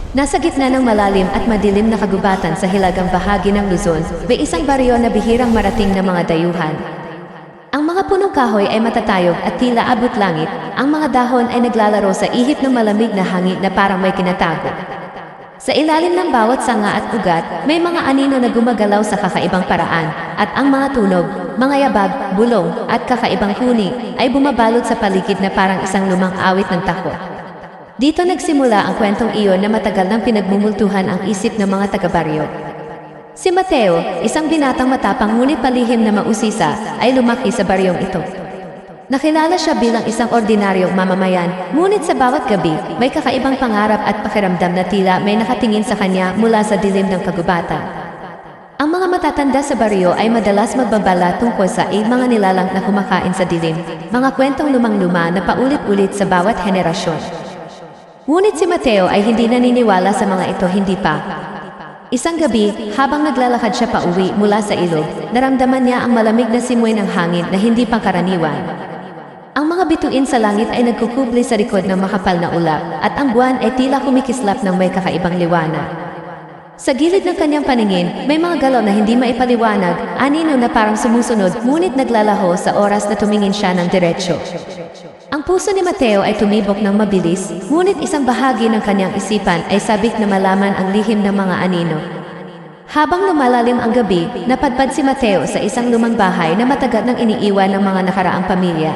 Nasa gitna ng malalim at madilim na kagubatan sa hilagang bahagi ng Luzon, may isang baryo na bihirang marating na mga dayuhan. Ang mga punong kahoy ay matatayog at tila abot langit, ang mga dahon ay naglalaro sa ihip ng malamig na hangin na parang may kinatago. Sa ilalim ng bawat sanga at ugat, may mga anino na gumagalaw sa kakaibang paraan, at ang mga tunog, mga yabag, bulong, at kakaibang huni ay bumabalot sa paligid na parang isang lumang awit ng takot. Dito nagsimula ang kwentong iyon na matagal nang pinagmumultuhan ang isip ng mga taga-baryo. Si Mateo, isang binatang matapang ngunit palihim na mausisa, ay lumaki sa baryong ito. Nakilala siya bilang isang ordinaryong mamamayan, ngunit sa bawat gabi, may kakaibang pangarap at pakiramdam na tila may nakatingin sa kanya mula sa dilim ng kagubatan. Ang mga matatanda sa baryo ay madalas magbabala tungkol sa mga nilalang na kumakain sa dilim, mga kwentong lumang-luma na paulit-ulit sa bawat henerasyon. Ngunit si Mateo ay hindi naniniwala sa mga ito, hindi pa. Isang gabi, habang naglalakad siya pauwi mula sa ilog, naramdaman niya ang malamig na simoy ng hangin na hindi pangkaraniwan. Ang mga bituin sa langit ay nagkukubli sa likod ng makapal na ulap, at ang buwan ay tila kumikislap ng may kakaibang liwanag. Sa gilid ng kanyang paningin, may mga galaw na hindi maipaliwanag, anino na parang sumusunod, ngunit naglalaho sa oras na tumingin siya ng diretsyo. Ang puso ni Mateo ay tumibok ng mabilis, ngunit isang bahagi ng kanyang isipan ay sabik na malaman ang lihim ng mga anino. Habang lumalalim ang gabi, napadpad si Mateo sa isang lumang bahay na matagal nang iniiwan ng mga nakaraang pamilya.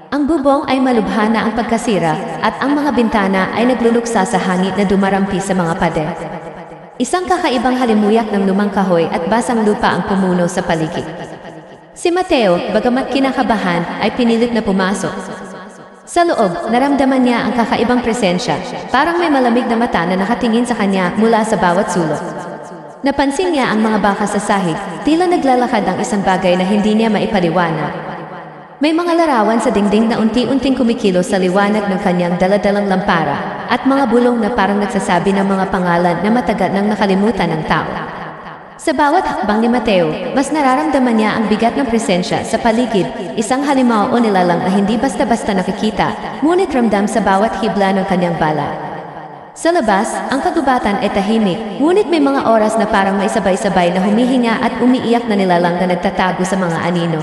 Ang bubong ay malubha na ang pagkasira, at ang mga bintana ay nagluluksa sa hangin na dumarampi sa mga pader. Isang kakaibang halimuyak ng lumang kahoy at basang lupa ang pumuno sa paligid. Si Mateo, bagamat kinakabahan, ay pinilit na pumasok. Sa loob, naramdaman niya ang kakaibang presensya, parang may malamig na mata na nakatingin sa kanya mula sa bawat sulok. Napansin niya ang mga baka sa sahig, tila naglalakad ang isang bagay na hindi niya maipaliwanag. May mga larawan sa dingding na unti-unting kumikilos sa liwanag ng kanyang daladalang lampara, at mga bulong na parang nagsasabi ng mga pangalan na matagal nang nakalimutan ng tao. Sa bawat hakbang ni Mateo, mas nararamdaman niya ang bigat ng presensya sa paligid, isang halimaw o nilalang na hindi basta-basta nakikita, ngunit ramdam sa bawat hibla ng kanyang bala. Sa labas, ang kagubatan ay tahimik, ngunit may mga oras na parang may sabay-sabay na humihinga at umiiyak na nilalang na nagtatago sa mga anino.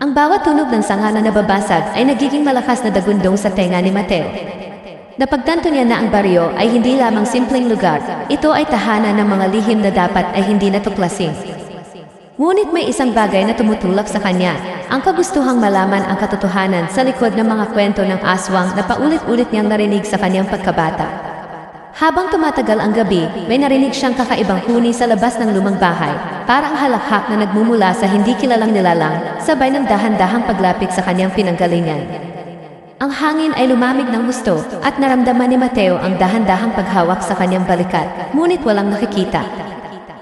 Ang bawat tunog ng sanga na nababasag ay nagiging malakas na dagundong sa tenga ni Mateo. Napagtanto niya na ang baryo ay hindi lamang simpleng lugar, ito ay tahanan ng mga lihim na dapat ay hindi natuklasin. Ngunit may isang bagay na tumutulak sa kanya, ang kagustuhang malaman ang katotohanan sa likod ng mga kwento ng aswang na paulit-ulit niyang narinig sa kanyang pagkabata. Habang tumatagal ang gabi, may narinig siyang kakaibang huni sa labas ng lumang bahay, parang halakhak na nagmumula sa hindi kilalang nilalang, sabay ng dahan-dahang paglapit sa kanyang pinanggalingan. Ang hangin ay lumamig ng husto, at naramdaman ni Mateo ang dahan-dahang paghawak sa kanyang balikat, ngunit walang nakikita.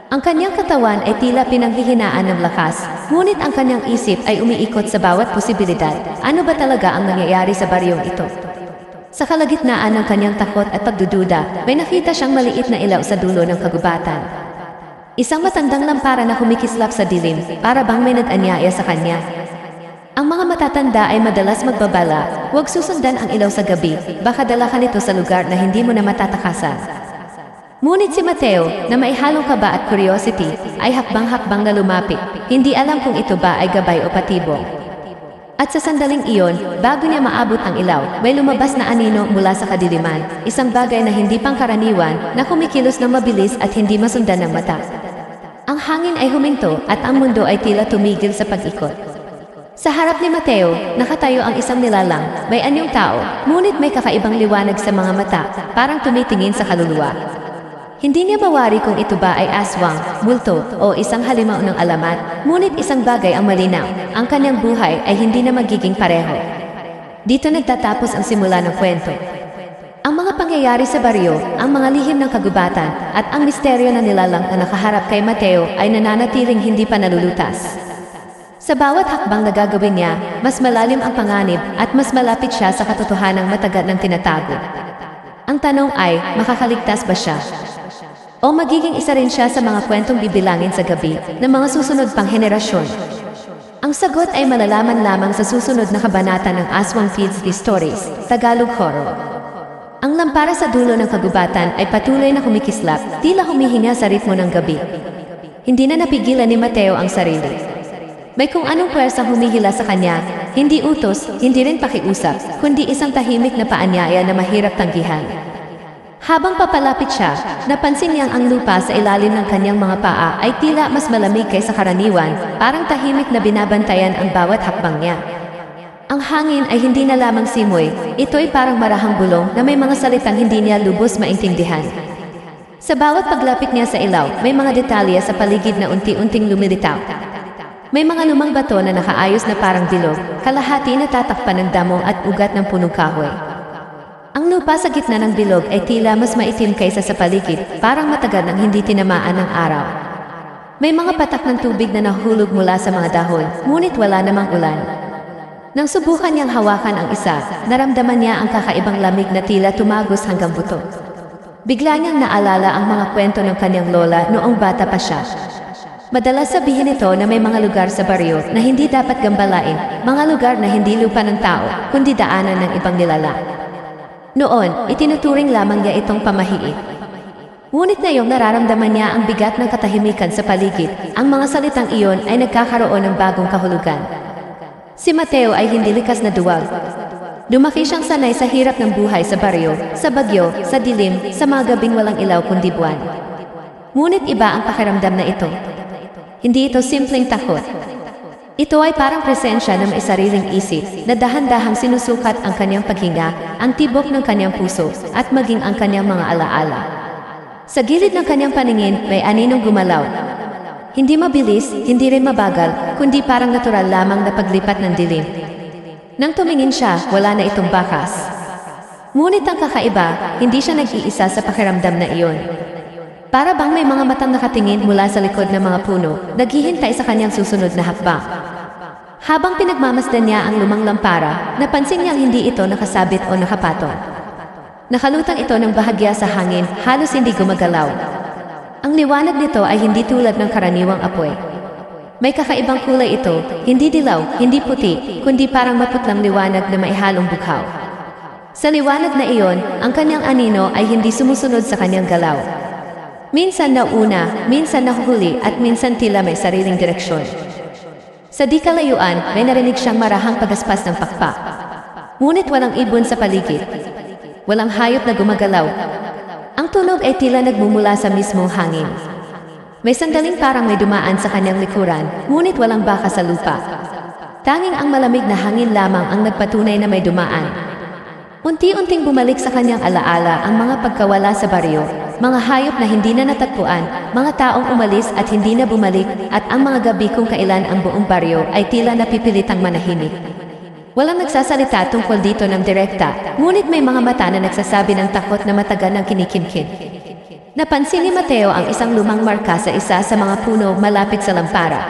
Ang kanyang katawan ay tila pinanghihinaan ng lakas, ngunit ang kanyang isip ay umiikot sa bawat posibilidad. Ano ba talaga ang nangyayari sa baryong ito? Sa kalagitnaan ng kanyang takot at pagdududa, may nakita siyang maliit na ilaw sa dulo ng kagubatan. Isang matandang lampara na kumikislap sa dilim, para bang may nag-anyaya sa kanya. Ang mga matatanda ay madalas magbabala, huwag susundan ang ilaw sa gabi, baka dala ka nito sa lugar na hindi mo na matatakasan. Ngunit si Mateo, na may halong kaba at curiosity, ay hakbang-hakbang na lumapit, hindi alam kung ito ba ay gabay o patibong. At sa sandaling iyon, bago niya maabot ang ilaw, may lumabas na anino mula sa kadiliman, isang bagay na hindi pangkaraniwan, na kumikilos ng mabilis at hindi masundan ng mata. Ang hangin ay huminto at ang mundo ay tila tumigil sa pag-ikot. Sa harap ni Mateo, nakatayo ang isang nilalang, may anyong tao, ngunit may kakaibang liwanag sa mga mata, parang tumitingin sa kaluluwa. Hindi niya mawari kung ito ba ay aswang, multo, o isang halimaw ng alamat, ngunit isang bagay ang malinaw, ang kanyang buhay ay hindi na magiging pareho. Dito nagtatapos ang simula ng kwento. Ang mga pangyayari sa baryo, ang mga lihim ng kagubatan, at ang misteryo na nilalang na nakaharap kay Mateo ay nananatiling hindi pa nalulutas. Sa bawat hakbang na gagawin niya, mas malalim ang panganib at mas malapit siya sa katotohanang matagal ng tinatago. Ang tanong ay, makakaligtas ba siya? O magiging isa rin siya sa mga kwentong bibilangin sa gabi ng mga susunod pang henerasyon? Ang sagot ay malalaman lamang sa susunod na kabanata ng Aswang Feeds Stories, Tagalog Horror. Ang lampara sa dulo ng kagubatan ay patuloy na kumikislap, tila humihinga sa ritmo ng gabi. Hindi na napigilan ni Mateo ang sarili. May kung anong puwersang humihila sa kanya, hindi utos, hindi rin pakiusap, kundi isang tahimik na paanyaya na mahirap tanggihan. Habang papalapit siya, napansin niyang ang lupa sa ilalim ng kanyang mga paa ay tila mas malamig kaysa karaniwan, parang tahimik na binabantayan ang bawat hakbang niya. Ang hangin ay hindi na lamang simoy, ito'y parang marahang bulong na may mga salitang hindi niya lubos maintindihan. Sa bawat paglapit niya sa ilaw, may mga detalye sa paligid na unti-unting lumilitaw. May mga lumang bato na nakaayos na parang bilog, kalahati na tatakpan ng damo at ugat ng punong kahoy. Ang lupa sa gitna ng bilog ay tila mas maitim kaysa sa paligid, parang matagal nang hindi tinamaan ng araw. May mga patak ng tubig na nahulog mula sa mga dahon, ngunit wala namang ulan. Nang subukan niyang hawakan ang isa, naramdaman niya ang kakaibang lamig na tila tumagos hanggang buto. Bigla niyang naalala ang mga kwento ng kanyang lola noong bata pa siya. Madalas sabihin ito na may mga lugar sa baryo na hindi dapat gambalain, mga lugar na hindi lupa ng tao, kundi daanan ng ibang nilalang. Noon, itinuturing lamang niya itong pamahiin. Ngunit ngayong nararamdaman niya ang bigat ng katahimikan sa paligid, ang mga salitang iyon ay nagkakaroon ng bagong kahulugan. Si Mateo ay hindi likas na duwag. Lumaki siyang sanay sa hirap ng buhay sa baryo, sa bagyo, sa dilim, sa mga gabing walang ilaw kundi buwan. Ngunit iba ang pakiramdam na ito. Hindi ito simpleng takot. Ito ay parang presensya ng may sariling isip na dahan-dahang sinusukat ang kanyang paghinga, ang tibok ng kanyang puso, at maging ang kanyang mga alaala. Sa gilid ng kanyang paningin, may aninong gumalaw. Hindi mabilis, hindi rin mabagal, kundi parang natural lamang na paglipat ng dilim. Nang tumingin siya, wala na itong bakas. Ngunit ang kakaiba, hindi siya nag-iisa sa pakiramdam na iyon. Para bang may mga matang nakatingin mula sa likod ng mga puno, naghihintay sa kanyang susunod na hakbang. Habang pinagmamasdan niya ang lumang lampara, napansin niyang hindi ito nakasabit o nakapatong. Nakalutang ito ng bahagya sa hangin, halos hindi gumagalaw. Ang liwanag nito ay hindi tulad ng karaniwang apoy. May kakaibang kulay ito, hindi dilaw, hindi puti, kundi parang maputlang liwanag na maihalong bughaw. Sa liwanag na iyon, ang kanyang anino ay hindi sumusunod sa kanyang galaw. Minsan nauna, minsan nahuhuli at minsan tila may sariling direksyon. Sa di kalayuan, may narinig siyang marahang pagaspas ng pakpak. Ngunit walang ibon sa paligid. Walang hayop na gumagalaw. Ang tunog ay tila nagmumula sa mismong hangin. May sandaling parang may dumaan sa kanyang likuran, ngunit walang baka sa lupa. Tanging ang malamig na hangin lamang ang nagpatunay na may dumaan. Unti-unting bumalik sa kanyang alaala ang mga pagkawala sa baryo, mga hayop na hindi na natagpuan, mga taong umalis at hindi na bumalik, at ang mga gabi kung kailan ang buong baryo ay tila napipilitang manahimik. Walang nagsasalita tungkol dito ng direkta, ngunit may mga mata na nagsasabi ng takot na matagal ng kinikimkim. Napansin ni Mateo ang isang lumang marka sa isa sa mga puno malapit sa lampara.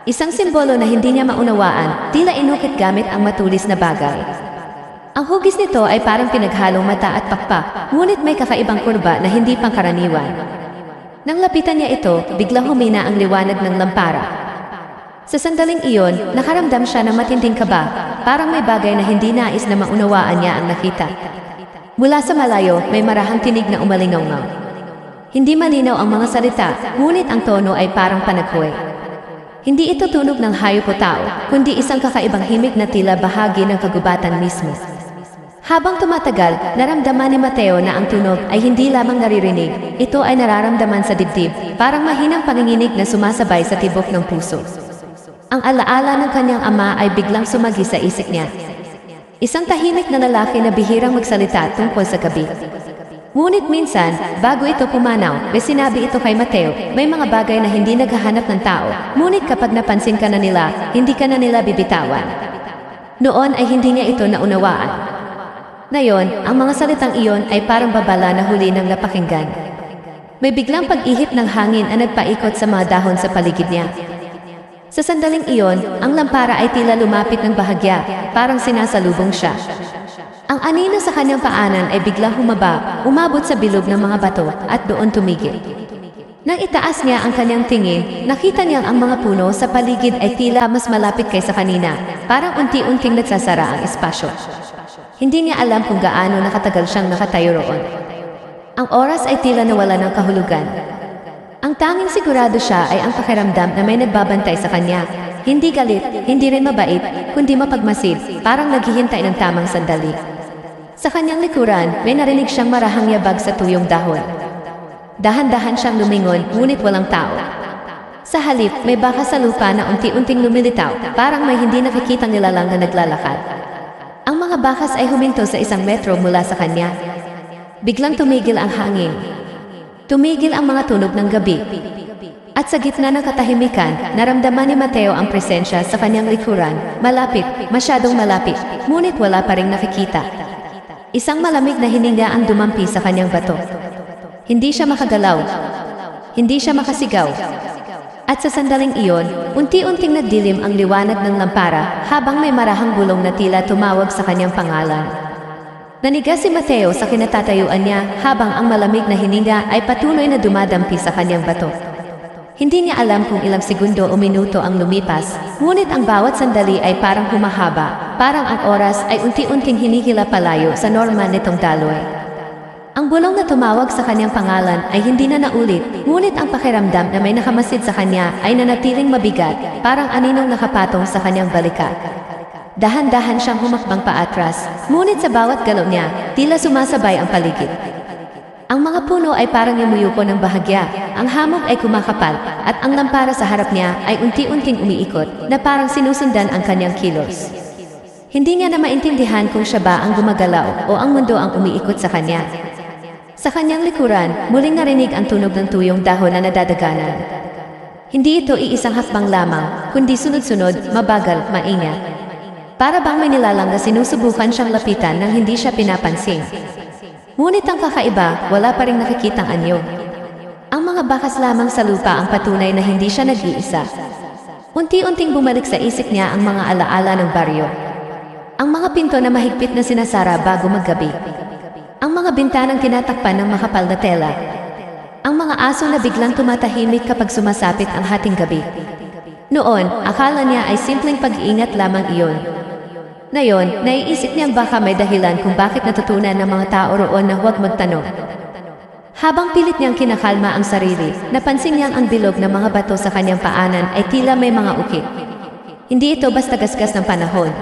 Isang simbolo na hindi niya maunawaan, tila inukit gamit ang matulis na bagay. Ang hugis nito ay parang pinaghalong mata at pakpak, ngunit may kakaibang kurba na hindi pangkaraniwan. Nang lapitan niya ito, biglang humina ang liwanag ng lampara. Sa sandaling iyon, nakaramdam siya ng matinding kaba, parang may bagay na hindi nais na maunawaan niya ang nakita. Mula sa malayo, may marahang tinig na umalingaw-ngaw. Hindi malinaw ang mga salita, ngunit ang tono ay parang panaghoy. Hindi ito tunog ng hayop o tao, kundi isang kakaibang himig na tila bahagi ng kagubatan mismo. Habang tumatagal, naramdaman ni Mateo na ang tunog ay hindi lamang naririnig, ito ay nararamdaman sa dibdib, parang mahinang panginginig na sumasabay sa tibok ng puso. Ang alaala ng kanyang ama ay biglang sumagi sa isip niya. Isang tahimik na lalaki na bihirang magsalita tungkol sa gabi. Ngunit minsan, bago ito pumanaw, may sinabi ito kay Mateo, may mga bagay na hindi naghahanap ng tao, ngunit kapag napansin ka na nila, hindi ka na nila bibitawan. Noon ay hindi niya ito naunawaan. Ngayon, ang mga salitang iyon ay parang babala na huli ng napakinggan. May biglang pag-ihip ng hangin na nagpaikot sa mga dahon sa paligid niya. Sa sandaling iyon, ang lampara ay tila lumapit ng bahagya, parang sinasalubong siya. Ang anino sa kanyang paanan ay biglang humaba, umabot sa bilog ng mga bato, at doon tumigil. Nang itaas niya ang kanyang tingin, nakita niyang ang mga puno sa paligid ay tila mas malapit kaysa kanina, parang unti-unting nagsasara ang espasyo. Hindi niya alam kung gaano nakatagal siyang nakatayo roon. Ang oras ay tila nawala ng kahulugan. Ang tanging sigurado siya ay ang pakiramdam na may nagbabantay sa kanya. Hindi galit, hindi rin mabait, kundi mapagmasid, parang naghihintay ng tamang sandali. Sa kanyang likuran, may narinig siyang marahang yabag sa tuyong dahon. Dahan-dahan siyang lumingon, ngunit walang tao. Sa halip, may baka sa lupa na unti-unting lumilitaw, parang may hindi nakikitang nilalang na naglalakad. Ang mga bakas ay huminto sa 1 metro mula sa kanya. Biglang tumigil ang hangin. Tumigil ang mga tunog ng gabi. At sa gitna ng katahimikan, naramdaman ni Mateo ang presensya sa kanyang likuran. Malapit, masyadong malapit, ngunit wala pa ring nakikita. Isang malamig na hininga ang dumampi sa kanyang bato. Hindi siya makagalaw. Hindi siya makasigaw. At sa sandaling iyon, unti-unting nagdilim ang liwanag ng lampara habang may marahang bulong na tila tumawag sa kanyang pangalan. Nanigas si Mateo sa kinatatayuan niya habang ang malamig na hininga ay patuloy na dumadampi sa kanyang bato. Hindi niya alam kung ilang segundo o minuto ang lumipas, ngunit ang bawat sandali ay parang humahaba, parang ang oras ay unti-unting hinihila palayo sa normal nitong daloy. Ang bulong na tumawag sa kanyang pangalan ay hindi na naulit, ngunit ang pakiramdam na may nakamasid sa kanya ay nanatiling mabigat, parang aninong nakapatong sa kanyang balikat. Dahan-dahan siyang humakbang paatras, ngunit sa bawat galaw niya, tila sumasabay ang paligid. Ang mga puno ay parang yumuyuko ng bahagya, ang hamog ay kumakapal, at ang lampara sa harap niya ay unti-unting umiikot na parang sinusundan ang kanyang kilos. Hindi niya na maintindihan kung siya ba ang gumagalaw o ang mundo ang umiikot sa kanya. Sa kanyang likuran, muling narinig ang tunog ng tuyong dahon na nadadaganan. Hindi ito iisang hakbang lamang, kundi sunod-sunod, mabagal, maingat. Para bang may nilalang na sinusubukan siyang lapitan nang hindi siya pinapansin. Ngunit ang kakaiba, wala pa ring nakikitang anyo. Ang mga bakas lamang sa lupa ang patunay na hindi siya nag-iisa. Unti-unting bumalik sa isip niya ang mga alaala ng baryo. Ang mga pinto na mahigpit na sinasara bago maggabi. Ang mga bintanang tinatakpan ng makapal na tela. Ang mga aso na biglang tumatahimik kapag sumasapit ang hating gabi. Noon, akala niya ay simpleng pag-iingat lamang iyon. Ngayon, naiisip niyang baka may dahilan kung bakit natutunan ng mga tao roon na huwag magtanong. Habang pilit niyang kinakalma ang sarili, napansin niyang ang bilog ng mga bato sa kanyang paanan ay tila may mga ukit. Hindi ito basta gasgas ng panahon.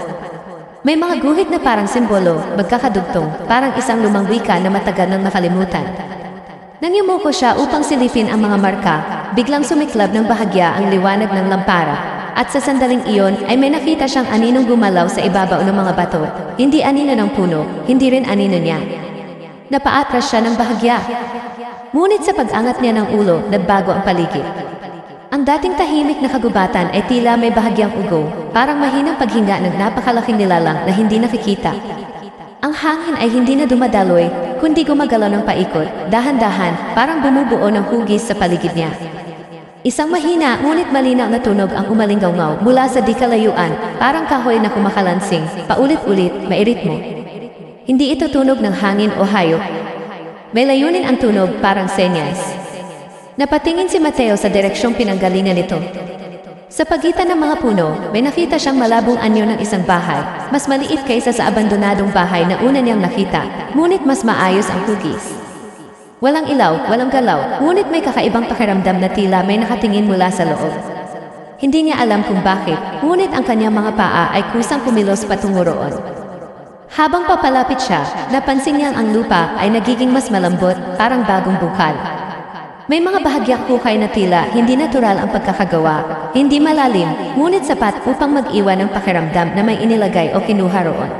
May mga guhit na parang simbolo, magkakadugtong, parang isang lumang wika na matagal nang nakalimutan. Nang yumuko siya upang silipin ang mga marka, biglang sumiklab ng bahagya ang liwanag ng lampara. At sa sandaling iyon ay may nakita siyang aninong gumalaw sa ibabaw ng mga bato. Hindi anino ng puno, hindi rin anino niya. Napaatras siya ng bahagya. Ngunit sa pag-angat niya ng ulo, nagbago ang paligid. Ang dating tahimik na kagubatan ay tila may bahagyang ugo, parang mahinang paghinga ng napakalaking nilalang na hindi nakikita. Ang hangin ay hindi na dumadaloy, kundi gumagalaw ng paikot, dahan-dahan, parang bumubuo ng hugis sa paligid niya. Isang mahina ngunit malinaw na tunog ang umalinggaw mula sa di kalayuan, parang kahoy na kumakalansing, paulit-ulit, mairitmo. Hindi ito tunog ng hangin o hayop. May layunin ang tunog, parang senyas. Napatingin si Mateo sa direksyong pinanggalingan nito. Sa pagitan ng mga puno, may nakita siyang malabong anyo ng isang bahay, mas maliit kaysa sa abandonadong bahay na una niyang nakita, ngunit mas maayos ang hugis. Walang ilaw, walang galaw, ngunit may kakaibang pakiramdam na tila may nakatingin mula sa loob. Hindi niya alam kung bakit, ngunit ang kanyang mga paa ay kusang kumilos patungo roon. Habang papalapit siya, napansin niyang ang lupa ay nagiging mas malambot, parang bagong bukal. May mga bahagyang hukay na tila hindi natural ang pagkakagawa, hindi malalim, ngunit sapat upang mag-iwan ng pakiramdam na may inilagay o kinuha roon.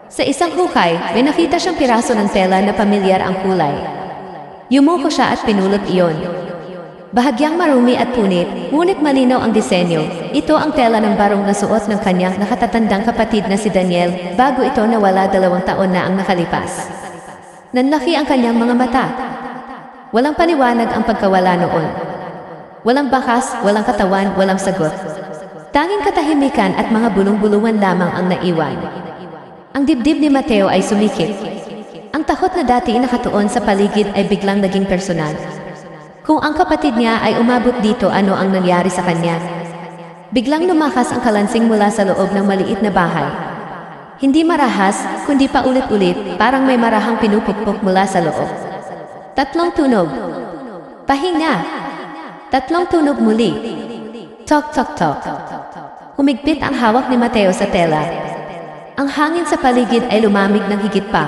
Sa isang hukay, may nakita siyang piraso ng tela na pamilyar ang kulay. Yumuko siya at pinulot iyon. Bahagyang marumi at punit, ngunit malinaw ang disenyo. Ito ang tela ng barong na suot ng kanyang nakatatandang kapatid na si Daniel bago ito nawala 2 taon na ang nakalipas. Nanlaki ang kanyang mga mata. Walang paliwanag ang pagkawala noon. Walang bakas, walang katawan, walang sagot. Tanging katahimikan at mga bulong-bulungan lamang ang naiwan. Ang dibdib ni Mateo ay sumikip. Ang takot na dati nakatuon sa paligid ay biglang naging personal. Kung ang kapatid niya ay umabot dito, ano ang nangyari sa kanya? Biglang lumakas ang kalansing mula sa loob ng maliit na bahay. Hindi marahas, kundi paulit-ulit, parang may marahang pinupukpok mula sa loob. Tatlong tunog. Pahinga. Tatlong tunog muli. Tok tok tok. Humigpit ang hawak ni Mateo sa tela. Ang hangin sa paligid ay lumamig ng higit pa.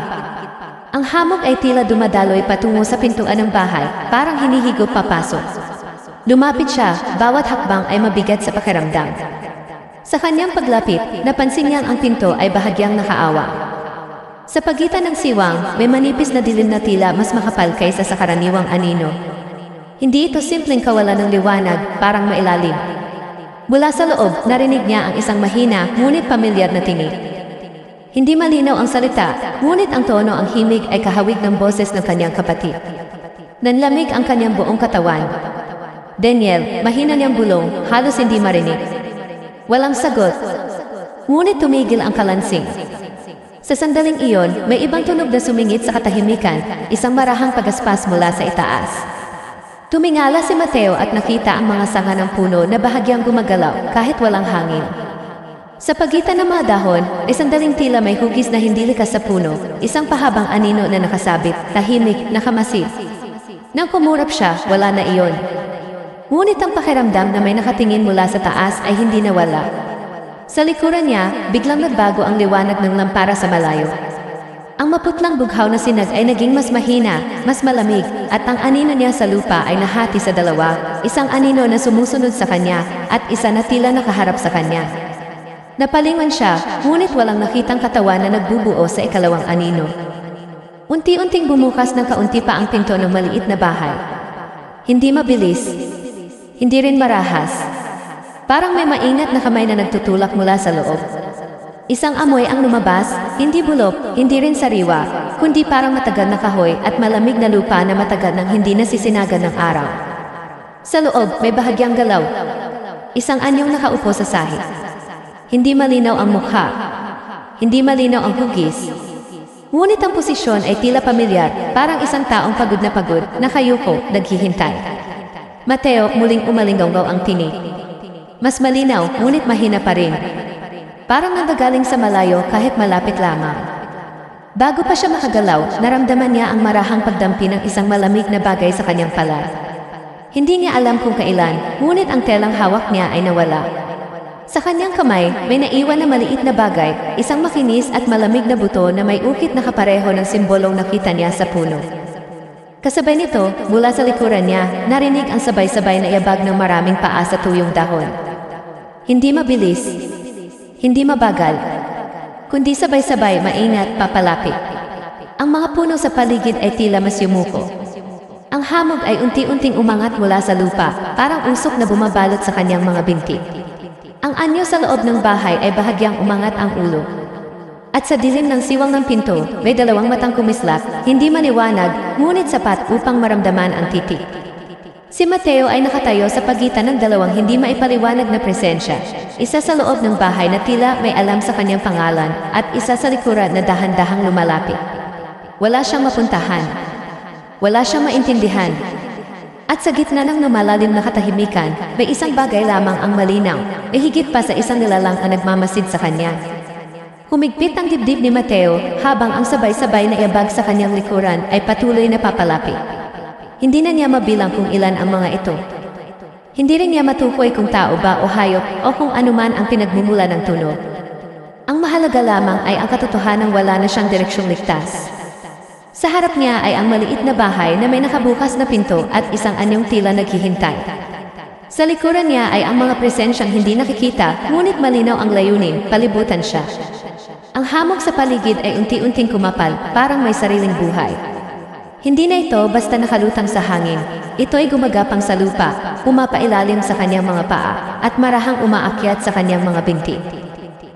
Ang hamog ay tila dumadaloy patungo sa pintuan ng bahay, parang hinihigop papasok. Lumapit siya, bawat hakbang ay mabigat sa pakiramdam. Sa kanyang paglapit, napansin niyang ang pinto ay bahagyang nakaawa. Sa pagitan ng siwang, may manipis na dilim na tila mas makapal kaysa sa karaniwang anino. Hindi ito simpleng kawalan ng liwanag, parang mailalim. Mula sa loob, narinig niya ang isang mahina, ngunit pamilyar na tinig. Hindi malinaw ang salita, ngunit ang tono ang himig ay kahawig ng boses ng kanyang kapatid. Nanlamig ang kanyang buong katawan. Daniel, mahina niyang bulong, halos hindi marinig. Walang sagot. Ngunit tumigil ang kalansing. Sa sandaling iyon, may ibang tunog na sumingit sa katahimikan, isang marahang pagaspas mula sa itaas. Tumingala si Mateo at nakita ang mga sanga ng puno na bahagyang gumagalaw kahit walang hangin. Sa pagitan ng mga dahon, ay sandaling tila may hugis na hindi likas sa puno, isang pahabang anino na nakasabit, tahimik, nakamasid. Nang kumurap siya, wala na iyon. Ngunit ang pakiramdam na may nakatingin mula sa taas ay hindi nawala. Sa likuran niya, biglang nagbago ang liwanag ng lampara sa malayo. Ang maputlang bughaw na sinag ay naging mas mahina, mas malamig, at ang anino niya sa lupa ay nahati sa dalawa, isang anino na sumusunod sa kanya, at isa na tila nakaharap sa kanya. Napalingon siya, ngunit walang nakitang katawan na nagbubuo sa ikalawang anino. Unti-unting bumukas ng kaunti pa ang pinto ng maliit na bahay. Hindi mabilis. Hindi rin marahas. Parang may maingat na kamay na nagtutulak mula sa loob. Isang amoy ang lumabas, hindi bulok, hindi rin sariwa, kundi parang matagal na kahoy at malamig na lupa na matagal nang hindi nasisinagan ng araw. Sa loob, may bahagyang galaw. Isang anyong nakaupo sa sahig. Hindi malinaw ang mukha. Hindi malinaw ang hugis. Ngunit ang posisyon ay tila pamilyar, parang isang taong pagod, nakayuko, naghihintay. Mateo, muling umalinggaw ang tinig. Mas malinaw, ngunit mahina pa rin. Parang nanggagaling sa malayo kahit malapit lamang. Bago pa siya makagalaw, naramdaman niya ang marahang pagdampi ng isang malamig na bagay sa kanyang pala. Hindi niya alam kung kailan, ngunit ang telang hawak niya ay nawala. Sa kanyang kamay, may naiwan na maliit na bagay, isang makinis at malamig na buto na may ukit na kapareho ng simbolong nakita niya sa puno. Kasabay nito, mula sa likuran niya, narinig ang sabay-sabay na iabag ng maraming paa sa tuyong dahon. Hindi mabilis, hindi mabagal, kundi sabay-sabay maingat papalapit. Ang mga puno sa paligid ay tila mas yumuko. Ang hamog ay unti-unting umangat mula sa lupa, parang usok na bumabalot sa kanyang mga binti. Ang anyo sa loob ng bahay ay bahagyang umangat ang ulo. At sa dilim ng siwang ng pinto, may dalawang matang kumislap, hindi maliwanag, ngunit sapat upang maramdaman ang titik. Si Mateo ay nakatayo sa pagitan ng dalawang hindi maipaliwanag na presensya, isa sa loob ng bahay na tila may alam sa kanyang pangalan, at isa sa likuran na dahan-dahang lumalapit. Wala siyang mapuntahan. Wala siyang maintindihan. At sa gitna ng lumalalim na katahimikan, may isang bagay lamang ang malinaw, may higit pa sa isang nilalang ang nagmamasid sa kanya. Humigpit ang dibdib ni Mateo habang ang sabay-sabay na iabag sa kanyang likuran ay patuloy na papalapit. Hindi na niya mabilang kung ilan ang mga ito. Hindi rin niya matukoy kung tao ba o hayop o kung anuman ang pinagmumula ng tunog. Ang mahalaga lamang ay ang katotohanang wala na siyang direksyong ligtas. Sa harap niya ay ang maliit na bahay na may nakabukas na pinto at isang anyong tila naghihintay. Sa likuran niya ay ang mga presensyang hindi nakikita, ngunit malinaw ang layunin, palibutan siya. Ang hamog sa paligid ay unti-unting kumapal, parang may sariling buhay. Hindi na ito basta nakalutang sa hangin. Ito ay gumagapang sa lupa, pumapailalim sa kanyang mga paa, at marahang umaakyat sa kanyang mga binti.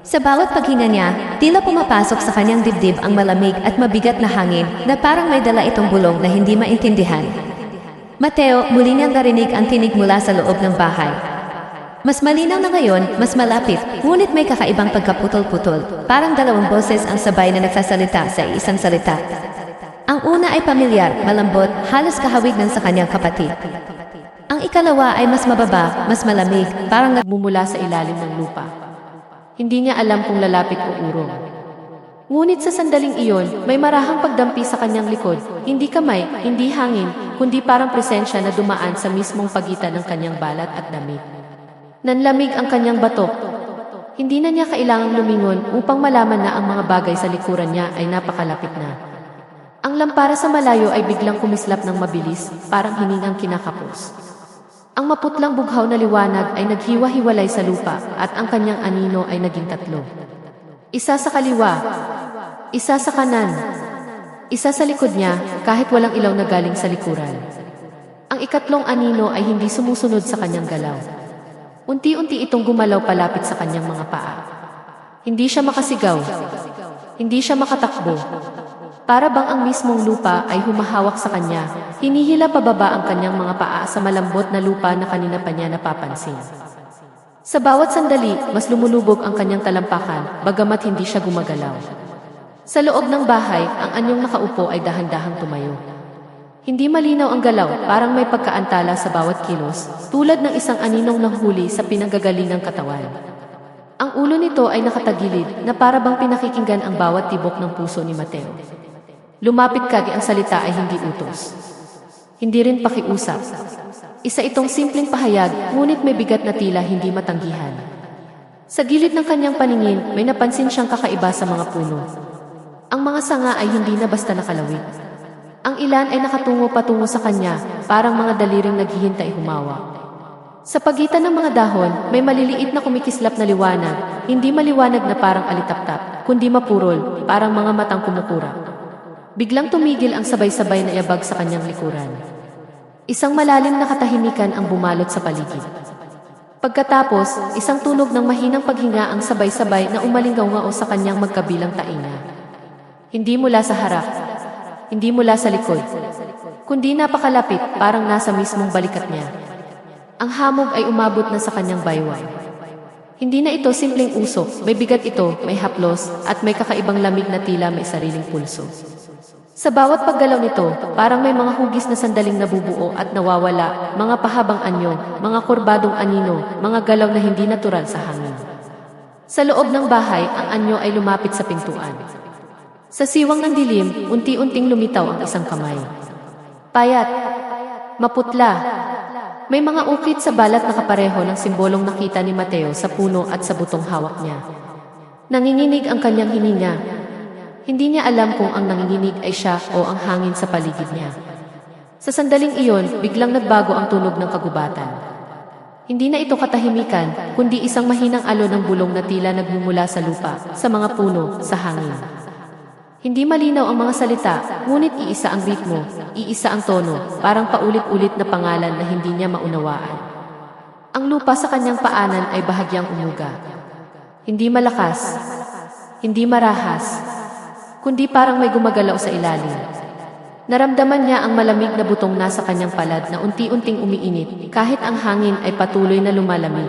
Sa bawat paghinga niya, tila pumapasok sa kanyang dibdib ang malamig at mabigat na hangin na parang may dala itong bulong na hindi maintindihan. Mateo, muli niyang narinig ang tinig mula sa loob ng bahay. Mas malinaw na ngayon, mas malapit, ngunit may kakaibang pagkaputol-putol. Parang dalawang boses ang sabay na nagsasalita sa isang salita. Ang una ay pamilyar, malambot, halos kahawig ng sa kanyang kapatid. Ang ikalawa ay mas mababa, mas malamig, parang Nagmumula sa ilalim ng lupa. Hindi niya alam kung lalapit o urong. Ngunit sa sandaling iyon, may marahang pagdampi sa kanyang likod, hindi kamay, hindi hangin, kundi parang presensya na dumaan sa mismong pagitan ng kanyang balat at damit. Nanlamig ang kanyang batok. Hindi na niya kailangang lumingon upang malaman na ang mga bagay sa likuran niya ay napakalapit na. Ang lampara sa malayo ay biglang kumislap ng mabilis, parang hiningang kinakapos. Ang maputlang bughaw na liwanag ay naghiwa-hiwalay sa lupa at ang kanyang anino ay naging tatlo. Isa sa kaliwa, isa sa kanan, isa sa likod niya kahit walang ilaw na galing sa likuran. Ang ikatlong anino ay hindi sumusunod sa kanyang galaw. Unti-unti itong gumalaw palapit sa kanyang mga paa. Hindi siya makasigaw, hindi siya makatakbo. Para bang ang mismong lupa ay humahawak sa kanya, hinihila pababa ang kanyang mga paa sa malambot na lupa na kanina pa niya napapansin. Sa bawat sandali, mas lumulubog ang kanyang talampakan, bagamat hindi siya gumagalaw. Sa loob ng bahay, ang anyong nakaupo ay dahan-dahang tumayo. Hindi malinaw ang galaw, parang may pagkaantala sa bawat kilos, tulad ng isang aninong nahuli sa pinanggagalingang katawan. Ang ulo nito ay nakatagilid, na para bang pinakikinggan ang bawat tibok ng puso ni Mateo. Lumapit kagi ang salita ay hindi utos. Hindi rin pakiusap. Isa itong simpleng pahayag, ngunit may bigat na tila hindi matanggihan. Sa gilid ng kanyang paningin, may napansin siyang kakaiba sa mga puno. Ang mga sanga ay hindi na basta nakalawit. Ang ilan ay nakatungo patungo sa kanya, parang mga daliring naghihintay humawa. Sa pagitan ng mga dahon, may maliliit na kumikislap na liwanag, hindi maliwanag na parang alitap-tap, kundi mapurol, parang mga matang kumukurap. Biglang tumigil ang sabay-sabay na yabag sa kanyang likuran. Isang malalim na katahimikan ang bumalot sa paligid. Pagkatapos, isang tunog ng mahinang paghinga ang sabay-sabay na umalinggaw-ngao sa kanyang magkabilang tainga. Hindi mula sa harap, hindi mula sa likod, kundi napakalapit, parang nasa mismong balikat niya. Ang hamog ay umabot na sa kanyang baywang. Hindi na ito simpleng usok, may bigat ito, may haplos, at may kakaibang lamig na tila may sariling pulso. Sa bawat paggalaw nito, parang may mga hugis na sandaling nabubuo at nawawala, mga pahabang anyo, mga kurbadong anino, mga galaw na hindi natural sa hangin. Sa loob ng bahay, ang anyo ay lumapit sa pintuan. Sa siwang ng dilim, unti-unting lumitaw ang isang kamay. Payat, maputla. May mga ukit sa balat na kapareho ng simbolong nakita ni Mateo sa puno at sa butong hawak niya. Nanginginig ang kanyang hininga. Hindi niya alam kung ang nanginginig ay siya o ang hangin sa paligid niya. Sa sandaling iyon, biglang nagbago ang tunog ng kagubatan. Hindi na ito katahimikan, kundi isang mahinang alon ng bulong na tila nagmumula sa lupa, sa mga puno, sa hangin. Hindi malinaw ang mga salita, ngunit iisa ang ritmo, iisa ang tono, parang paulit-ulit na pangalan na hindi niya maunawaan. Ang lupa sa kanyang paanan ay bahagyang umuga. Hindi malakas, hindi marahas, kundi parang may gumagalaw sa ilalim. Naramdaman niya ang malamig na butong nasa kanyang palad na unti-unting umiinit, kahit ang hangin ay patuloy na lumalamig.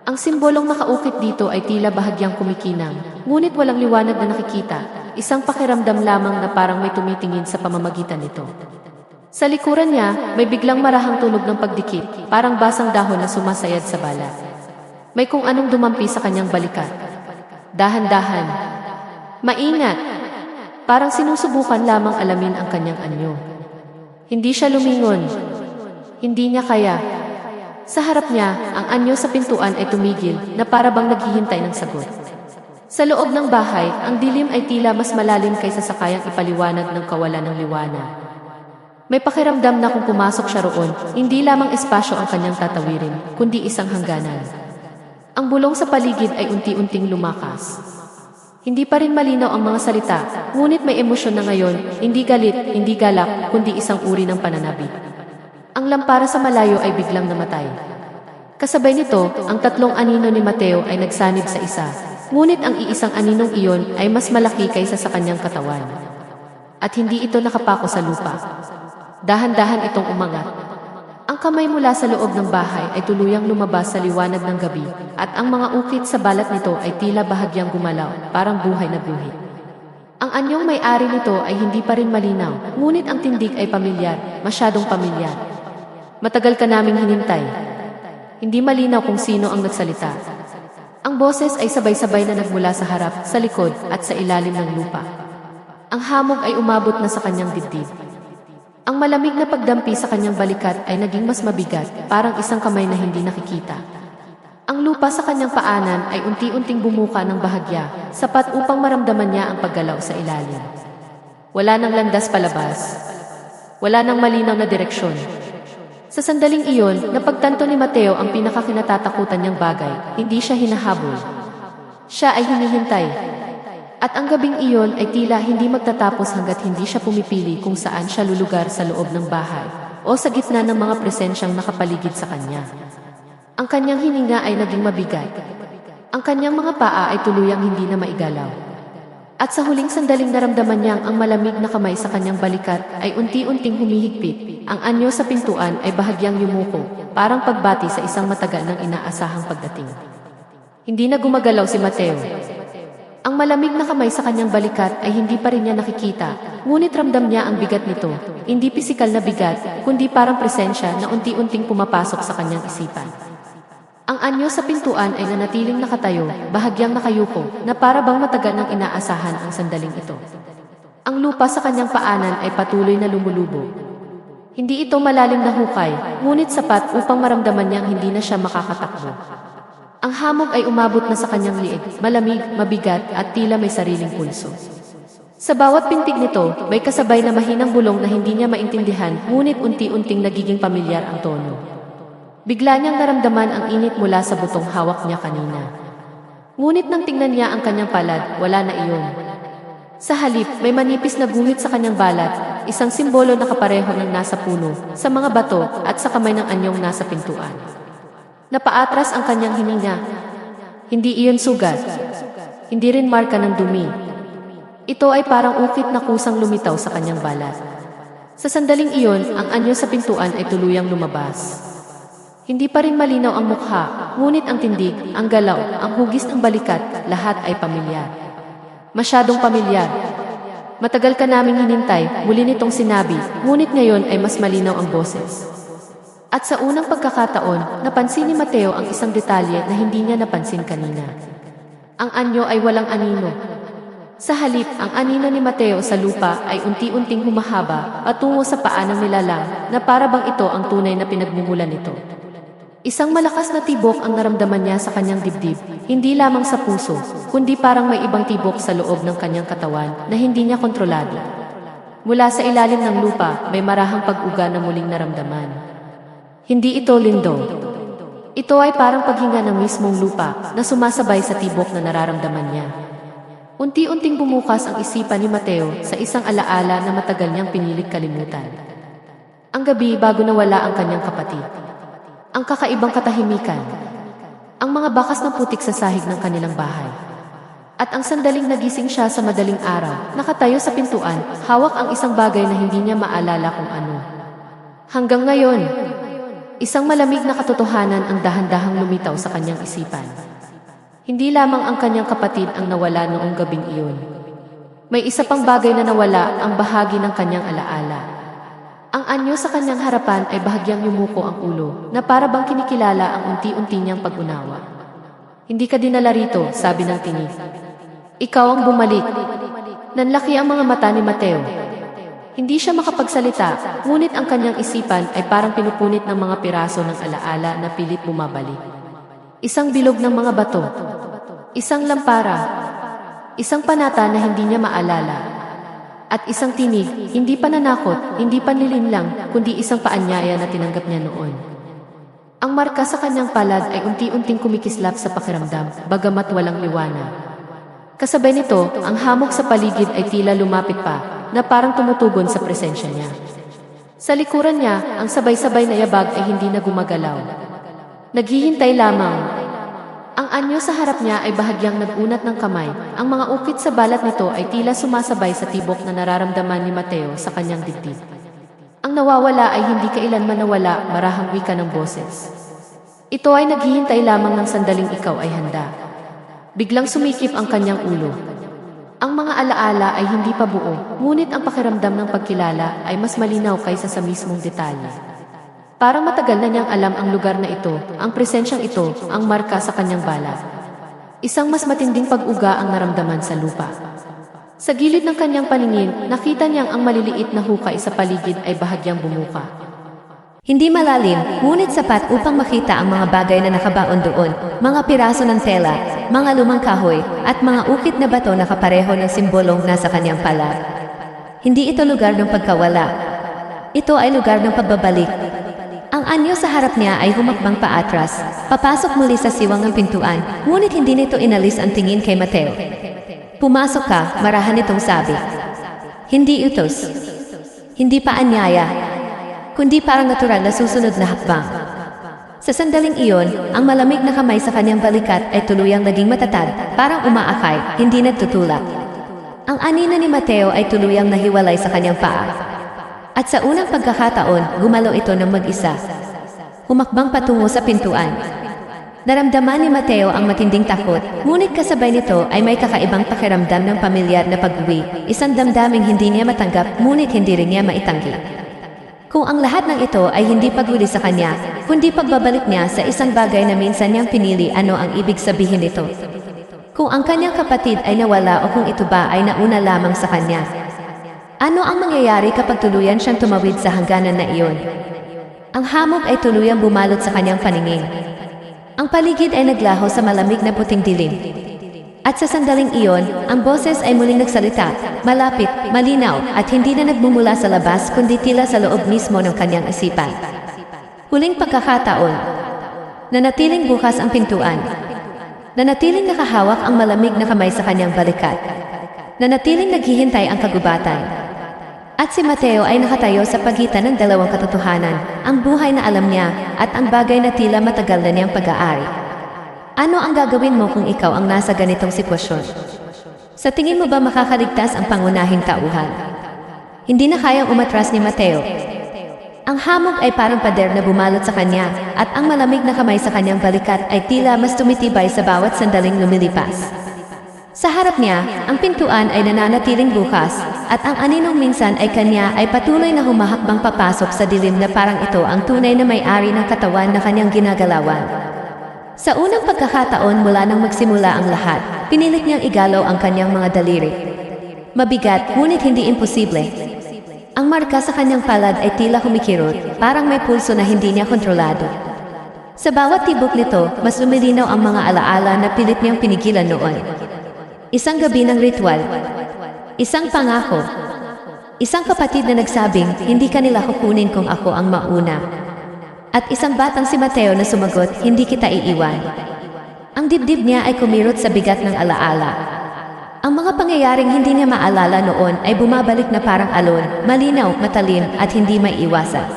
Ang simbolong nakaukit dito ay tila bahagyang kumikinang, ngunit walang liwanag na nakikita, isang pakiramdam lamang na parang may tumitingin sa pamamagitan nito. Sa likuran niya, may biglang marahang tunog ng pagdikit, parang basang dahon na sumasayad sa balat. May kung anong dumampi sa kanyang balikat. Dahan-dahan. Maingat. Parang sinusubukan lamang alamin ang kanyang anyo. Hindi siya lumingon. Hindi niya kaya. Sa harap niya, ang anyo sa pintuan ay tumigil na para bang naghihintay ng sagot. Sa loob ng bahay, ang dilim ay tila mas malalim kaysa sa kayang ipaliwanag ng kawalan ng liwanag. May pakiramdam na kung pumasok siya roon, hindi lamang espasyo ang kanyang tatawirin, kundi isang hangganan. Ang bulong sa paligid ay unti-unting lumakas. Hindi pa rin malinaw ang mga salita, ngunit may emosyon na ngayon, hindi galit, hindi galak, kundi isang uri ng pananabik. Ang lampara sa malayo ay biglang namatay. Kasabay nito, ang tatlong anino ni Mateo ay nagsanib sa isa, ngunit ang iisang aninong iyon ay mas malaki kaysa sa kanyang katawan. At hindi ito nakapako sa lupa. Dahan-dahan itong umangat. Ang kamay mula sa loob ng bahay ay tuluyang lumabas sa liwanag ng gabi, at ang mga ukit sa balat nito ay tila bahagyang gumalaw, parang buhay na guhit. Ang anyong may-ari nito ay hindi pa rin malinaw, ngunit ang tindig ay pamilyar, masyadong pamilyar. Matagal ka naming hinintay. Hindi malinaw kung sino ang nagsalita. Ang boses ay sabay-sabay na nagmula sa harap, sa likod, at sa ilalim ng lupa. Ang hamog ay umabot na sa kanyang dibdib. Ang malamig na pagdampi sa kanyang balikat ay naging mas mabigat, parang isang kamay na hindi nakikita. Ang lupa sa kanyang paanan ay unti-unting bumuka ng bahagya, sapat upang maramdaman niya ang paggalaw sa ilalim. Wala nang landas palabas. Wala nang malinaw na direksyon. Sa sandaling iyon, napagtanto ni Mateo ang pinakakinatatakutan niyang bagay, hindi siya hinahabol. Siya ay hinihintay. At ang gabing iyon ay tila hindi magtatapos hanggat hindi siya pumipili kung saan siya lulugar sa loob ng bahay o sa gitna ng mga presensyang nakapaligid sa kanya. Ang kanyang hininga ay naging mabigat. Ang kanyang mga paa ay tuluyang hindi na maigalaw. At sa huling sandaling naramdaman niyang ang malamig na kamay sa kanyang balikat ay unti-unting humihigpit. Ang anyo sa pintuan ay bahagyang yumuko, parang pagbati sa isang matagal ng inaasahang pagdating. Hindi na gumagalaw si Mateo. Ang malamig na kamay sa kanyang balikat ay hindi pa rin niya nakikita, ngunit ramdam niya ang bigat nito, hindi pisikal na bigat, kundi parang presensya na unti-unting pumapasok sa kanyang isipan. Ang anyo sa pintuan ay nanatiling nakatayo, bahagyang nakayuko, na para bang matagal nang inaasahan ang sandaling ito. Ang lupa sa kanyang paanan ay patuloy na lumulubog. Hindi ito malalim na hukay, ngunit sapat upang maramdaman niyang hindi na siya makakatakbo. Ang hamog ay umabot na sa kanyang liig, malamig, mabigat at tila may sariling pulso. Sa bawat pintig nito, may kasabay na mahinang bulong na hindi niya maintindihan, ngunit unti-unting nagiging pamilyar ang tono. Bigla niyang naramdaman ang init mula sa butong hawak niya kanina. Ngunit nang tingnan niya ang kanyang palad, wala na iyon. Sa halip, may manipis na guhit sa kanyang balat, isang simbolo na kapareho ng nasa puno, sa mga bato at sa kamay ng anyong nasa pintuan. Napaatras ang kanyang hininga. Hindi iyon sugat. Hindi rin marka ng dumi. Ito ay parang ukit na kusang lumitaw sa kanyang balat. Sa sandaling iyon, ang anyo sa pintuan ay tuluyang lumabas. Hindi pa rin malinaw ang mukha, ngunit ang tindig, ang galaw, ang hugis ng balikat, lahat ay pamilyar. Masyadong pamilyar. Matagal ka naming hinintay, muli nitong sinabi, ngunit ngayon ay mas malinaw ang boses. At sa unang pagkakataon, napansin ni Mateo ang isang detalye na hindi niya napansin kanina. Ang anyo ay walang anino. Sa halip, ang anino ni Mateo sa lupa ay unti-unting humahaba patungo sa paa ng nilalang na para bang ito ang tunay na pinagmumulan nito. Isang malakas na tibok ang naramdaman niya sa kanyang dibdib, hindi lamang sa puso, kundi parang may ibang tibok sa loob ng kanyang katawan na hindi niya kontrolado. Mula sa ilalim ng lupa, may marahang pag-uga na muling naramdaman. Hindi ito lindol. Ito ay parang paghinga ng mismong lupa na sumasabay sa tibok na nararamdaman niya. Unti-unting bumukas ang isipan ni Mateo sa isang alaala na matagal niyang pinilit kalimutan. Ang gabi bago nawala ang kanyang kapatid. Ang kakaibang katahimikan. Ang mga bakas ng putik sa sahig ng kanilang bahay. At ang sandaling nagising siya sa madaling araw, nakatayo sa pintuan, hawak ang isang bagay na hindi niya maalala kung ano. Hanggang ngayon, isang malamig na katotohanan ang dahan-dahang lumitaw sa kanyang isipan. Hindi lamang ang kanyang kapatid ang nawala noong gabing iyon. May isa pang bagay na nawala, ang bahagi ng kanyang alaala. Ang anyo sa kanyang harapan ay bahagyang yumuko ang ulo, na para bang kinikilala ang unti-unti niyang pag-unawa. Hindi ka dinala rito, sabi ng tinig. Ikaw ang bumalik. Nanlaki ang mga mata ni Mateo. Hindi siya makapagsalita, ngunit ang kanyang isipan ay parang pinupunit ng mga piraso ng alaala na pilit bumabalik. Isang bilog ng mga bato. Isang lampara. Isang panata na hindi niya maalala. At isang tinig, hindi pananakot, hindi panlilinlang, kundi isang paanyaya na tinanggap niya noon. Ang marka sa kanyang palad ay unti-unting kumikislap sa pakiramdam, bagamat walang liwanag. Kasabay nito, ang hamog sa paligid ay tila lumapit pa, na parang tumutugon sa presensya niya. Sa likuran niya, ang sabay-sabay na yabag ay hindi na gumagalaw. Naghihintay lamang. Ang anyo sa harap niya ay bahagyang nag-unat ng kamay. Ang mga ukit sa balat nito ay tila sumasabay sa tibok na nararamdaman ni Mateo sa kanyang dibdib. Ang nawawala ay hindi kailanman nawala, marahang wika ng boses. Ito ay naghihintay lamang ng sandaling ikaw ay handa. Biglang sumikip ang kanyang ulo. Ang mga alaala ay hindi pa buo, ngunit ang pakiramdam ng pagkilala ay mas malinaw kaysa sa mismong detalye. Parang matagal na niyang alam ang lugar na ito, ang presensyang ito, ang marka sa kanyang balat. Isang mas matinding pag-uga ang naramdaman sa lupa. Sa gilid ng kanyang paningin, nakita niyang ang maliliit na hukay sa paligid ay bahagyang bumuka. Hindi malalim, ngunit sapat upang makita ang mga bagay na nakabaon doon, mga piraso ng tela, mga lumang kahoy, at mga ukit na bato na kapareho ng simbolong nasa kanyang pala. Hindi ito lugar ng pagkawala. Ito ay lugar ng pagbabalik. Ang anyo sa harap niya ay humakbang paatras, papasok muli sa siwang ng pintuan, ngunit hindi nito inalis ang tingin kay Mateo. Pumasok ka, marahan nitong sabi. Hindi utos. Hindi pa anyaya. Kundi parang natural na susunod na hakbang. Sa sandaling iyon, ang malamig na kamay sa kanyang balikat ay tuluyang naging matatag, parang umaakay, hindi nagtutulak. Ang anina ni Mateo ay tuluyang nahiwalay sa kanyang paa. At sa unang pagkakataon, gumalaw ito ng mag-isa. Humakbang patungo sa pintuan. Naramdaman ni Mateo ang matinding takot, ngunit kasabay nito ay may kakaibang pakiramdam ng pamilyar na pag-uwi, isang damdaming hindi niya matanggap, ngunit hindi rin niya maitanggi. Kung ang lahat ng ito ay hindi pagwili sa kanya, kundi pagbabalik niya sa isang bagay na minsan niyang pinili, ano ang ibig sabihin nito? Kung ang kanyang kapatid ay nawala o kung ito ba ay nauna lamang sa kanya? Ano ang mangyayari kapag tuluyan siyang tumawid sa hangganan na iyon? Ang hamog ay tuluyang bumalot sa kanyang paningin. Ang paligid ay naglaho sa malamig na puting dilim. At sa sandaling iyon, ang boses ay muling nagsalita, malapit, malinaw, at hindi na nagmumula sa labas kundi tila sa loob mismo ng kanyang isipan. Huling pagkakataon. Nanatiling bukas ang pintuan. Nanatiling nakahawak ang malamig na kamay sa kanyang balikat. Nanatiling naghihintay ang kagubatan. At si Mateo ay nakatayo sa pagitan ng dalawang katotohanan, ang buhay na alam niya at ang bagay na tila matagal na niyang pag-aari. Ano ang gagawin mo kung ikaw ang nasa ganitong sitwasyon? Sa tingin mo ba makakaligtas ang pangunahing tauhan? Hindi na kayang umatras ni Mateo. Ang hamog ay parang pader na bumalot sa kanya at ang malamig na kamay sa kanyang balikat ay tila mas tumitibay sa bawat sandaling lumilipas. Sa harap niya, ang pintuan ay nananatiling bukas, at ang aninong minsan ay kanya ay patuloy na humahakbang papasok sa dilim na parang ito ang tunay na may-ari ng katawan na kanyang ginagalawan. Sa unang pagkakataon mula nang magsimula ang lahat, pinilit niyang igalaw ang kanyang mga daliri. Mabigat, ngunit hindi imposible. Ang marka sa kanyang palad ay tila humikirot, parang may pulso na hindi niya kontrolado. Sa bawat tibok nito, mas lumilinaw ang mga alaala na pilit niyang pinigilan noon. Isang gabi ng ritual. Isang pangako. Isang kapatid na nagsabing, hindi ka nila kukunin kung ako ang mauna. At isang batang si Mateo na sumagot, hindi kita iiwan. Ang dibdib niya ay kumirot sa bigat ng alaala. Ang mga pangyayaring hindi niya maalala noon ay bumabalik na parang alon, malinaw, matalim, at hindi maiiwasan.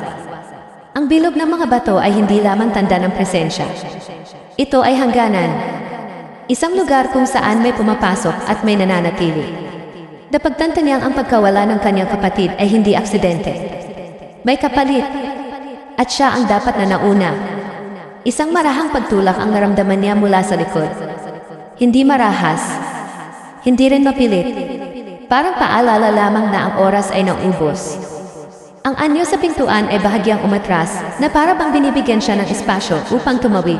Ang bilog ng mga bato ay hindi lamang tanda ng presensya. Ito ay hangganan. Isang lugar kung saan may pumapasok at may nananatili. Napagtanto niyang ang pagkawala ng kanyang kapatid ay hindi aksidente. May kapalit. At siya ang dapat na nauna. Isang marahang pagtulak ang naramdaman niya mula sa likod. Hindi marahas. Hindi rin mapilit. Parang paalala lamang na ang oras ay naubos. Ang anyo sa pintuan ay bahagyang umatras na para bang binibigyan siya ng espasyo upang tumawid.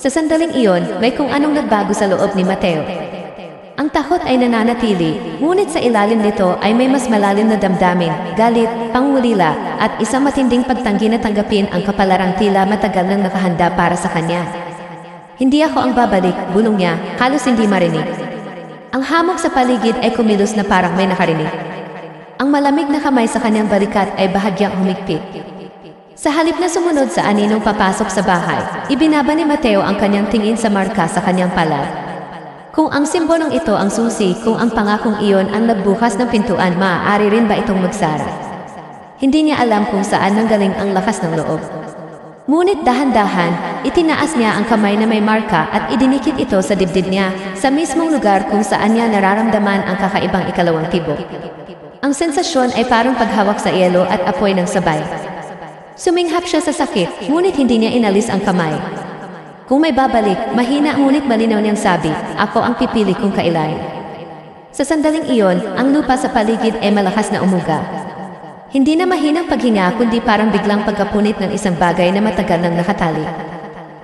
Sa sandaling iyon, may kung anong nagbago sa loob ni Mateo. Ang takot ay nananatili, ngunit sa ilalim nito ay may mas malalim na damdamin, galit, pangulila, at isang matinding pagtanggi na tanggapin ang kapalarang tila matagal nang nakahanda para sa kanya. Hindi ako ang babalik, bulong niya, halos hindi marinig. Ang hamog sa paligid ay kumilos na parang may nakarinig. Ang malamig na kamay sa kanyang balikat ay bahagyang humigpit. Sa halip na sumunod sa aninong papasok sa bahay, ibinaba ni Mateo ang kanyang tingin sa marka sa kanyang palad. Kung ang simbolong ito ang susi, kung ang pangakong iyon ang nagbukas ng pintuan, maaari rin ba itong magsara? Hindi niya alam kung saan nanggaling ang lakas ng loob. Ngunit dahan-dahan, itinaas niya ang kamay na may marka at idinikit ito sa dibdib niya, sa mismong lugar kung saan niya nararamdaman ang kakaibang ikalawang tibok. Ang sensasyon ay parang paghawak sa yelo at apoy ng sabay. Suminghap siya sa sakit, ngunit hindi niya inalis ang kamay. Kung may babalik, mahina ngunit malinaw niyang sabi, ako ang pipili kung kailan. Sa sandaling iyon, ang lupa sa paligid ay malakas na umuga. Hindi na mahinang paghinga kundi parang biglang pagkapunit ng isang bagay na matagal nang nakatali.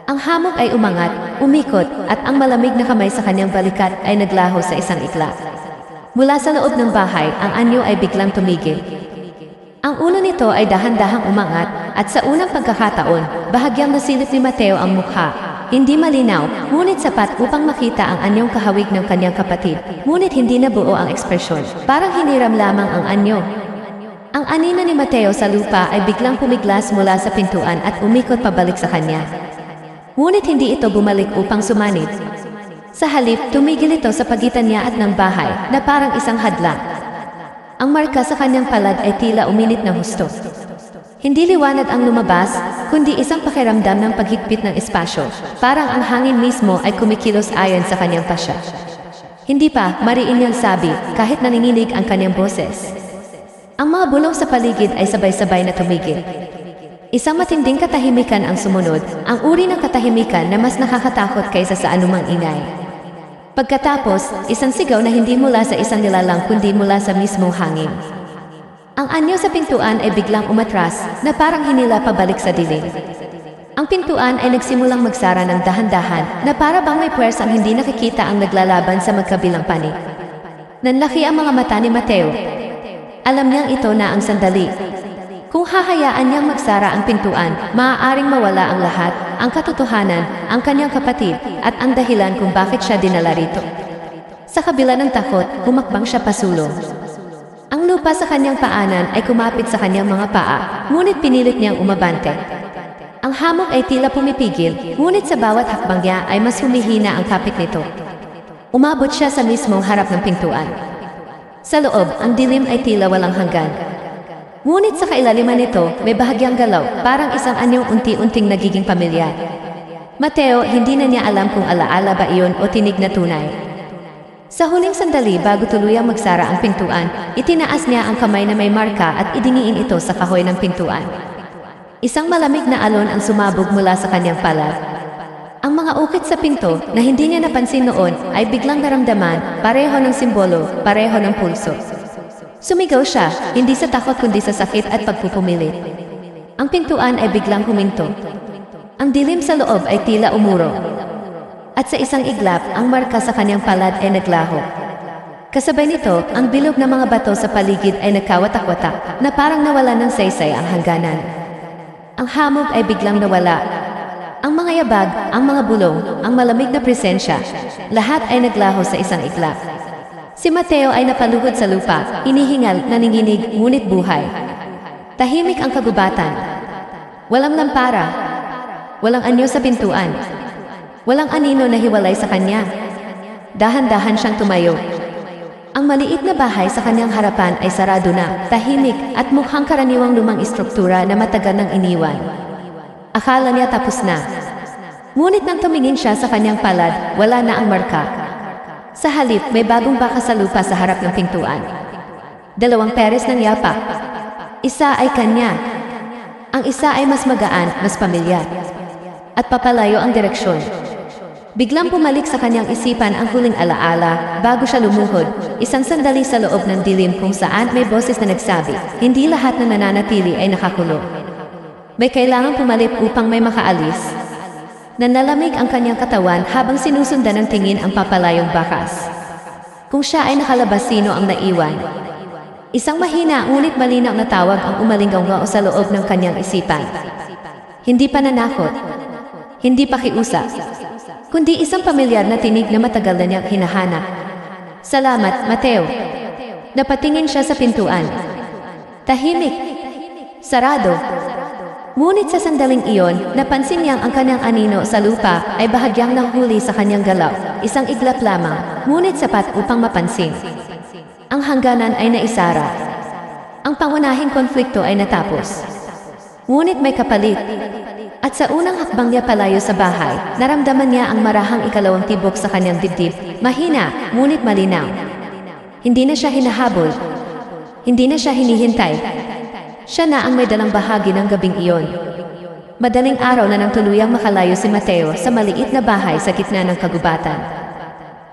Ang hamog ay umangat, umikot, at ang malamig na kamay sa kanyang balikat ay naglaho sa isang iglap. Mula sa loob ng bahay, ang anyo ay biglang tumigil. Ang ulo nito ay dahan-dahang umangat, at sa unang pagkakataon, bahagyang nasilip ni Mateo ang mukha. Hindi malinaw, ngunit sapat upang makita ang anyong kahawig ng kanyang kapatid. Ngunit hindi nabuo ang ekspresyon. Parang hiniram lamang ang anyo. Ang anino ni Mateo sa lupa ay biglang pumiglas mula sa pintuan at umikot pabalik sa kanya. Ngunit hindi ito bumalik upang sumanib. Sa halip, tumigil ito sa pagitan niya at ng bahay na parang isang hadlang. Ang marka sa kanyang palad ay tila uminit na husto. Hindi liwanag ang lumabas, kundi isang pakiramdam ng paghigpit ng espasyo. Parang ang hangin mismo ay kumikilos ayon sa kanyang pasya. Hindi pa, mariin niyang sabi, kahit nanginginig ang kanyang boses. Ang mga bulong sa paligid ay sabay-sabay na tumigil. Isang matinding katahimikan ang sumunod, ang uri ng katahimikan na mas nakakatakot kaysa sa anumang ingay. Pagkatapos, isang sigaw na hindi mula sa isang nilalang kundi mula sa mismong hangin. Ang anyo sa pintuan ay biglang umatras na parang hinila pabalik sa dilim. Ang pintuan ay nagsimulang magsara ng dahan-dahan na para bang may puwersang hindi nakikita ang naglalaban sa magkabilang panig. Nanlaki ang mga mata ni Mateo. Alam niyang ito na ang sandali. Kung hahayaan niyang magsara ang pintuan, maaaring mawala ang lahat, ang katotohanan, ang kanyang kapatid, at ang dahilan kung bakit siya dinala rito. Sa kabila ng takot, humakbang siya pasulong. Ang lupa sa kanyang paanan ay kumapit sa kanyang mga paa, ngunit pinilit niyang umabante. Ang hamog ay tila pumipigil, ngunit sa bawat hakbang niya ay mas humihina ang kapit nito. Umabot siya sa mismong harap ng pintuan. Sa loob, ang dilim ay tila walang hanggan. Ngunit sa kailaliman nito, may bahagyang galaw, parang isang anyong unti-unting nagiging pamilyar. Mateo, hindi na niya alam kung alaala ba iyon o tinig na tunay. Sa huling sandali bago tuluyang magsara ang pintuan, itinaas niya ang kamay na may marka at idiniin ito sa kahoy ng pintuan. Isang malamig na alon ang sumabog mula sa kanyang palad. Ang mga ukit sa pinto na hindi niya napansin noon ay biglang naramdaman, pareho ng simbolo, pareho ng pulso. Sumigaw siya, hindi sa takot kundi sa sakit at pagpupumilit. Ang pintuan ay biglang huminto. Ang dilim sa loob ay tila umuro. At sa isang iglap, ang marka sa kanyang palad ay naglaho. Kasabay nito, ang bilog na mga bato sa paligid ay nagkawatak-watak na parang nawala ng saysay ang hangganan. Ang hamog ay biglang nawala. Ang mga yabag, ang mga bulong, ang malamig na presensya, lahat ay naglaho sa isang iglap. Si Mateo ay napaluhod sa lupa, inihingal, naninginig, ngunit buhay. Tahimik ang kagubatan. Walang lampara. Walang anyo sa pintuan. Walang anino na hiwalay sa kanya. Dahan-dahan siyang tumayo. Ang maliit na bahay sa kanyang harapan ay sarado na, tahimik, at mukhang karaniwang lumang istruktura na matagal nang iniwan. Akala niya tapos na. Ngunit nang tumingin siya sa kanyang palad, wala na ang marka. Sa halip, may bagong baka sa lupa sa harap ng pintuan. 2 peres ng yapa. Isa ay kanya. Ang isa ay mas magaan, mas pamilyar. At papalayo ang direksyon. Biglang pumalik sa kanyang isipan ang huling alaala bago siya lumuhod, isang sandali sa loob ng dilim kung saan may boses na nagsabi, hindi lahat na nananatili ay nakakulong. May kailangang pumalip upang may makaalis. Nanlalamig ang kanyang katawan habang sinusundan ng tingin ang papalayong bakas. Kung siya ay nakalabas, sino ang naiwan? Isang mahina ngunit malinaw na tawag ang umalinggaw sa loob ng kanyang isipan. Hindi pananakot, hindi pakiusap, kundi isang pamilyar na tinig na matagal na niyang hinahanap. Salamat, Mateo. Napatingin siya sa pintuan. Tahimik, sarado. Ngunit sa sandaling iyon, napansin niyang ang kanyang anino sa lupa ay bahagyang nahuli sa kanyang galaw. Isang iglap lamang, ngunit sapat upang mapansin. Ang hangganan ay naisara. Ang pangunahing konflikto ay natapos. Ngunit may kapalit. At sa unang hakbang niya palayo sa bahay, naramdaman niya ang marahang ikalawang tibok sa kanyang dibdib. Mahina, ngunit malinaw. Hindi na siya hinahabol. Hindi na siya hinihintay. Siya na ang may dalang bahagi ng gabing iyon. Madaling araw na nang tuluyang makalayo si Mateo sa maliit na bahay sa gitna ng kagubatan.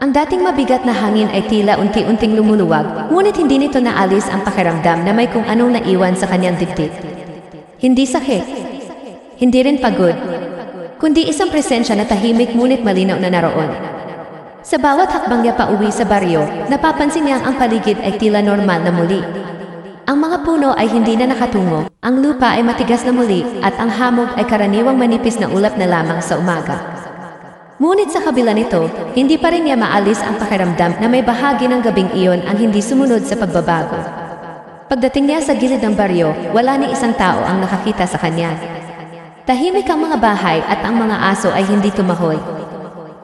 Ang dating mabigat na hangin ay tila unti-unting lumuluwag, ngunit hindi nito naalis ang pakiramdam na may kung anong naiwan sa kanyang dibdib. Hindi sakit. Hindi rin pagod. kundi isang presensya na tahimik ngunit malinaw na naroon. Sa bawat hakbang niya pauwi sa baryo, napapansin niyang ang paligid ay tila normal na muli. Ang mga puno ay hindi na nakatungo, ang lupa ay matigas na muli, at ang hamog ay karaniwang manipis na ulap na lamang sa umaga. Ngunit sa kabila nito, hindi pa rin niya maalis ang pakiramdam na may bahagi ng gabing iyon ang hindi sumunod sa pagbabago. Pagdating niya sa gilid ng baryo, wala ni isang tao ang nakakita sa kanya. Tahimik ang mga bahay at ang mga aso ay hindi tumahoy.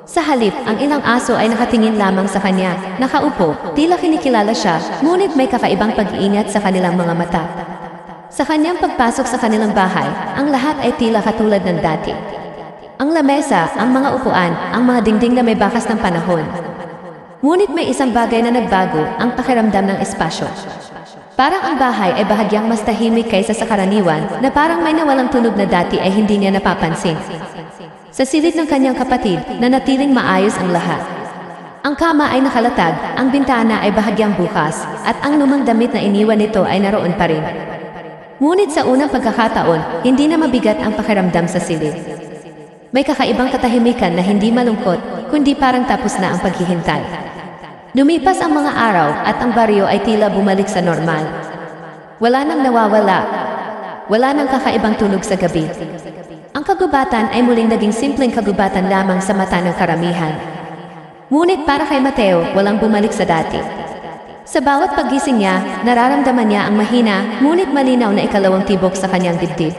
Sa halip, ang ilang aso ay nakatingin lamang sa kanya, nakaupo, tila kinikilala siya, ngunit may kakaibang pag-iingat sa kanilang mga mata. Sa kanyang pagpasok sa kanilang bahay, ang lahat ay tila katulad ng dati. Ang lamesa, ang mga upuan, ang mga dingding na may bakas ng panahon. Ngunit may isang bagay na nagbago, ang pakiramdam ng espasyo. Parang ang bahay ay bahagyang mas tahimik kaysa sa karaniwan, na parang may nawalang tunog na dati ay hindi niya napapansin. Sa silid ng kanyang kapatid, nanatiling maayos ang lahat. Ang kama ay nakalatag, ang bintana ay bahagyang bukas, at ang lumang damit na iniwan nito ay naroon pa rin. Ngunit sa unang pagkakataon, hindi na mabigat ang pakiramdam sa silid. May kakaibang katahimikan na hindi malungkot, kundi parang tapos na ang paghihintay. Lumipas ang mga araw at ang baryo ay tila bumalik sa normal. Wala nang nawawala. Wala nang kakaibang tunog sa gabi. Ang kagubatan ay muling naging simpleng kagubatan lamang sa mata ng karamihan. Ngunit para kay Mateo, walang bumalik sa dati. Sa bawat paggising niya, nararamdaman niya ang mahina, ngunit malinaw na ikalawang tibok sa kanyang dibdib.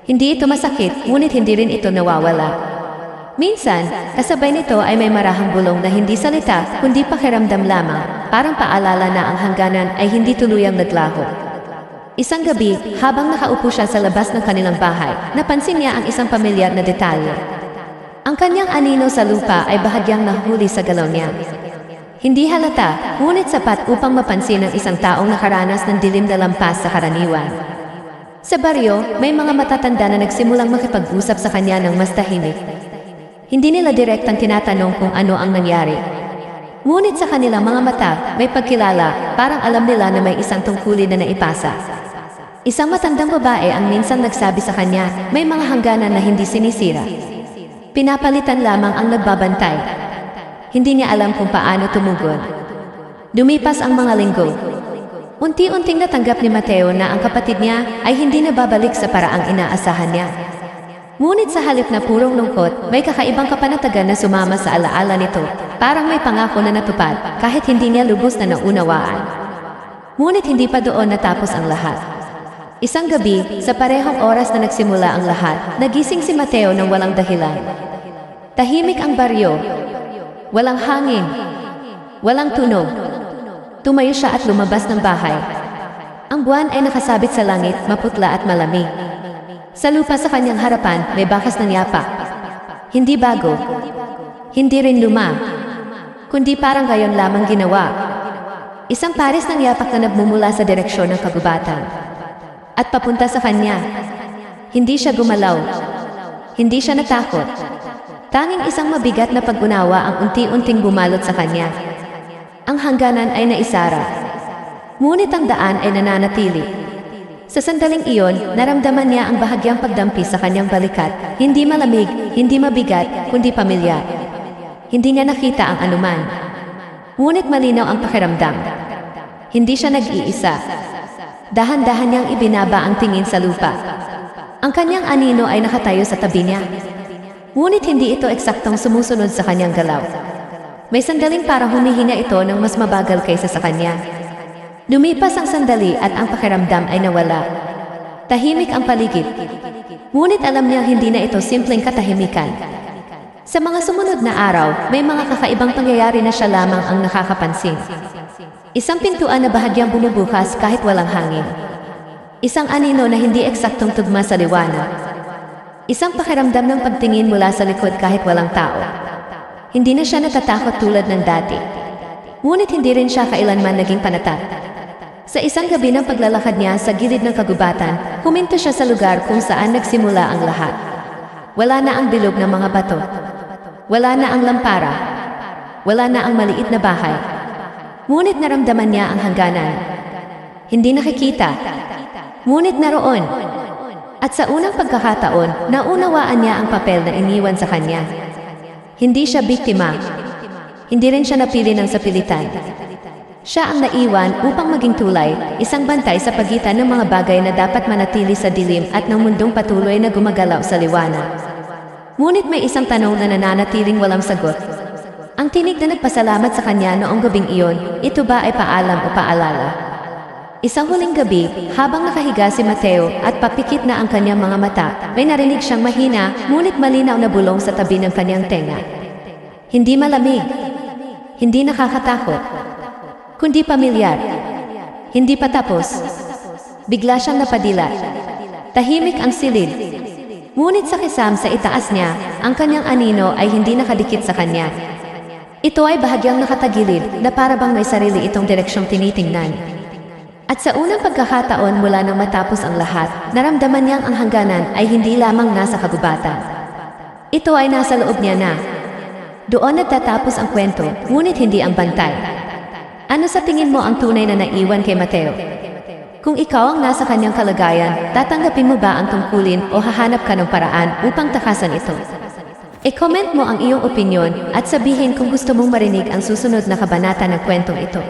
Hindi ito masakit, ngunit hindi rin ito nawawala. Minsan, kasabay nito ay may marahang bulong na hindi salita, kundi pakiramdam lamang, parang paalala na ang hangganan ay hindi tuluyang naglaho. Isang gabi, habang nakaupo siya sa labas ng kanilang bahay, napansin niya ang isang pamilyar na detalye. Ang kanyang anino sa lupa ay bahagyang nahuli sa galaw niya. Hindi halata, ngunit sapat upang mapansin ng isang taong nakaranas ng dilim na lampas sa karaniwan. Sa baryo, may mga matatanda na nagsimulang makipag-usap sa kanya ng mas tahimik. Hindi nila direktang tinatanong kung ano ang nangyari. Ngunit sa kanilang mga mata, may pagkilala, parang alam nila na may isang tungkulin na naipasa. Isang matandang babae ang minsan nagsabi sa kanya, may mga hangganan na hindi sinisira. Pinapalitan lamang ang nagbabantay. Hindi niya alam kung paano tumugon. Lumipas ang mga linggo. Unti-unting natanggap ni Mateo na ang kapatid niya ay hindi na babalik sa paraang inaasahan niya. Ngunit sa halip na purong lungkot, may kakaibang kapanatagan na sumama sa alaala nito. Parang may pangako na natupad, kahit hindi niya lubos na naunawaan. Ngunit hindi pa doon natapos ang lahat. Isang gabi, sa parehong oras na nagsimula ang lahat, nagising si Mateo ng walang dahilan. Tahimik ang baryo. Walang hangin. Walang tunog. Tumayo siya at lumabas ng bahay. Ang buwan ay nakasabit sa langit, maputla at malamig. Sa lupa sa kanyang harapan, may bakas ng yapak. Hindi bago. Hindi rin luma. Kundi parang ngayon lamang ginawa. Isang pares ng yapak na nagmumula sa direksyon ng kagubatan. At papunta sa kanya. Hindi siya gumalaw. Hindi siya natakot. Tanging isang mabigat na pag-unawa ang unti-unting bumalot sa kanya. Ang hangganan ay naisara. Ngunit ang daan ay nananatili. Sa sandaling iyon, naramdaman niya ang bahagyang pagdampi sa kanyang balikat. Hindi malamig, hindi mabigat, kundi pamilyar. Hindi niya nakita ang anuman. Ngunit malinaw ang pakiramdam. Hindi siya nag-iisa. Dahan-dahan niyang ibinaba ang tingin sa lupa. Ang kanyang anino ay nakatayo sa tabi niya. Ngunit hindi ito eksaktong sumusunod sa kanyang galaw. May sandaling parang humihinga ito ng mas mabagal kaysa sa kanya. Lumipas ang sandali at ang pakiramdam ay nawala. Tahimik ang paligid. Ngunit alam niyang hindi na ito simpleng katahimikan. Sa mga sumunod na araw, may mga kakaibang pangyayari na siya lamang ang nakakapansin. Isang pintuan na bahagyang bumubukas kahit walang hangin. Isang anino na hindi eksaktong tugma sa liwanag. Isang pakiramdam ng pagtingin mula sa likod kahit walang tao. Hindi na siya natatakot tulad ng dati. Ngunit hindi rin siya kailanman naging panatag. Sa isang gabi ng paglalakad niya sa gilid ng kagubatan, huminto siya sa lugar kung saan nagsimula ang lahat. Wala na ang bilog ng mga bato. Wala na ang lampara. Wala na ang maliit na bahay. Ngunit naramdaman niya ang hangganan. Hindi nakikita. Ngunit naroon. At sa unang pagkakataon, naunawaan niya ang papel na iniwan sa kanya. Hindi siya biktima. Hindi rin siya napili ng sapilitan. Siya ang naiwan upang maging tulay, isang bantay sa pagitan ng mga bagay na dapat manatili sa dilim at ng mundong patuloy na gumagalaw sa liwanag. Ngunit may isang tanong na nananatiling walang sagot. Ang tinig na nagpasalamat sa kanya noong gabing iyon, ito ba ay paalam o paalala? Isang huling gabi, habang nakahiga si Mateo at papikit na ang kanyang mga mata, may narinig siyang mahina, ngunit malinaw na bulong sa tabi ng kanyang tenga. Hindi malamig. Hindi nakakatakot. Kundi pamilyar. Hindi patapos. Bigla siyang napadilat. Tahimik ang silid. Ngunit sa kisam sa itaas niya, ang kanyang anino ay hindi nakadikit sa kanya. Ito ay bahagyang nakatagilid na para bang may sarili itong direksyong tinitingnan. At sa unang pagkakataon mula nang matapos ang lahat, naramdaman niyang ang hangganan ay hindi lamang nasa kagubatan. Ito ay nasa loob niya na. Doon nagtatapos ang kwento, ngunit hindi ang bantay. Ano sa tingin mo ang tunay na naiwan kay Mateo? Kung ikaw ang nasa kanyang kalagayan, tatanggapin mo ba ang tungkulin o hahanap ka ng paraan upang takasan ito? I-comment mo ang iyong opinyon at sabihin kung gusto mong marinig ang susunod na kabanata ng kwentong ito.